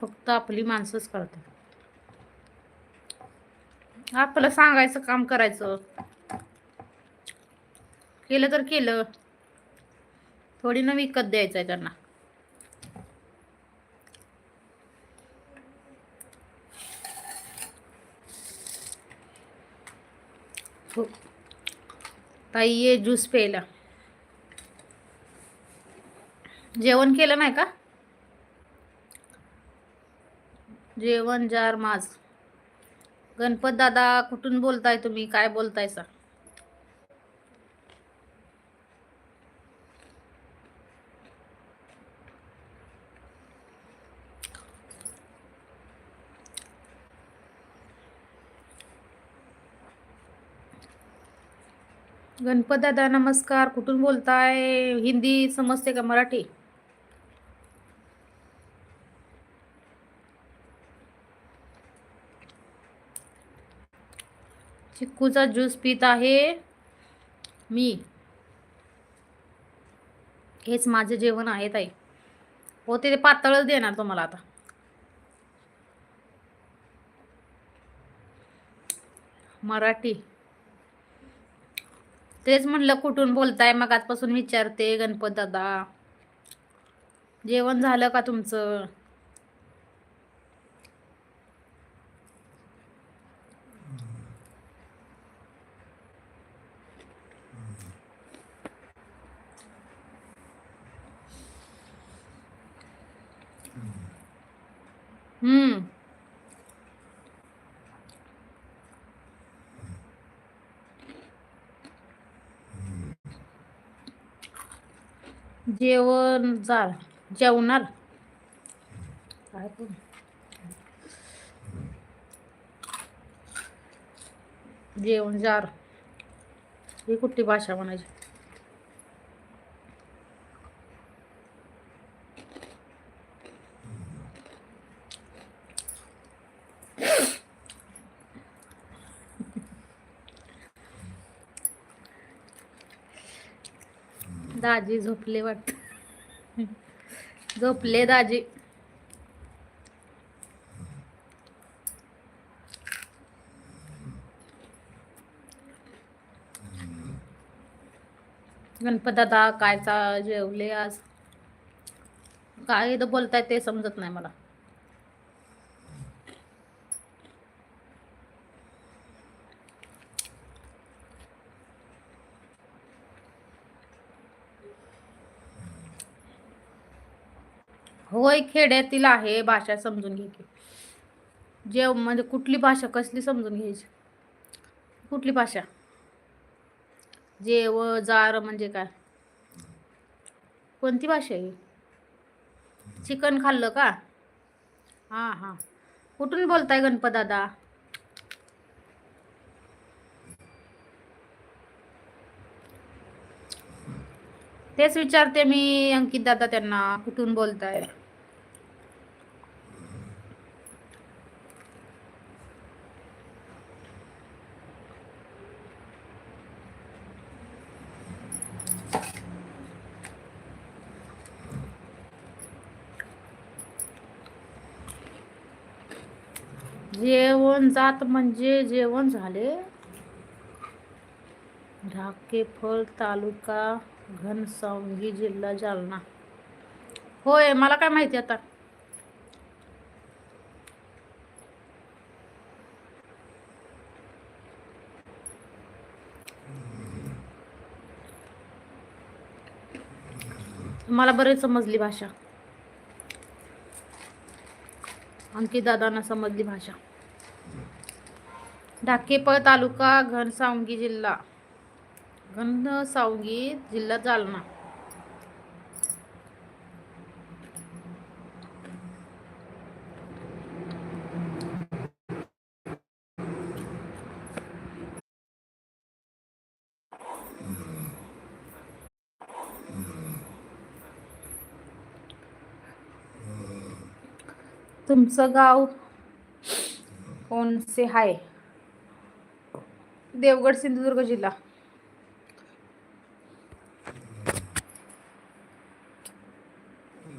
फक्त आपली माणसंच करतात. आपलं सांगायचं काम करायचं. केलं तर केलं, थोडी ना विकत द्यायचंय त्यांना. हो. ताई ये ज्यूस प्यायला. जेवण केलं नाही का? जेवण जार माझ. गणपत दादा कुठून बोलताय तुम्ही? काय बोलतायसा? गणपत दादा नमस्कार. कुठून बोलताय? हिंदी समजते का मराठी? चिक्कूचा ज्यूस पीत आहे मी. हेच माझे जेवण आहे ताई. हो ते पातळच देणार तुम्हाला आता. मराठी. तेच म्हणलं कुठून बोलताय, मग आजपासून विचारते गणपत दादा. जेवण झालं का तुमचं? हम्म. जेवण झालं. जेवणार काय पण. जेवण जार. ही कुठली भाषा म्हणायची? दाजी झोपले वाटत. झोपले दाजी. गणपत दादा काय जेवले आज? काय इथं बोलताय ते समजत नाही मला. होय खेड्यातील आहे, भाषा समजून घे की. जेव म्हणजे कुठली भाषा, कसली समजून घ्यायची? कुठली भाषा? जेव जार म्हणजे काय? कोणती भाषा आहे? चिकन खाल्लं का? हां हां. कुठून बोलताय गणपत दादा? तेच विचारते मी अंकित दादा त्यांना, कुठून बोलताय? जेवण जात म्हणजे जेवण झाले. ढाकेफळ तालुका घनसावंगी जिल्हा जालना. होय मला काय माहिती आता. मला बरेच समजली भाषा. अंकित दादांना समजली भाषा. ढाकेफळ तालुका घनसावंगी जिल्हा जालना. तुमचं गाव कोणसे आहे? देवगड सिंधुदुर्ग जिल्हा.